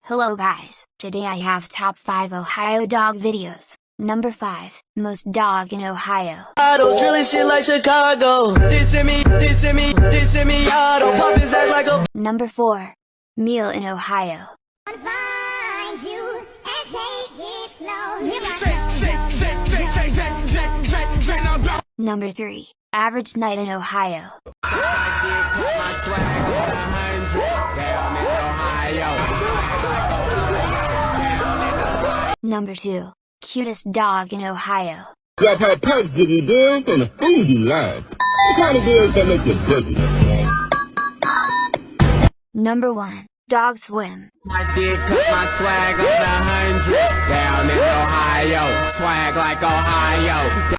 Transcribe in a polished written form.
Hello guys, today I have top 5 Ohio dog videos. Number 5, most dog in Ohio. Auto drilling shit like Chicago. Dissing me, auto pop his ass like a. Number 4, meal in Ohio. Number 3, average night in Ohio. Number 2, cutest dog in Ohio. That's how Punk did it, girls, and the food you love. The kind of girls that make you boogie. Number 1, dog swim. I did put my swag on 100 down in Ohio. Swag like Ohio.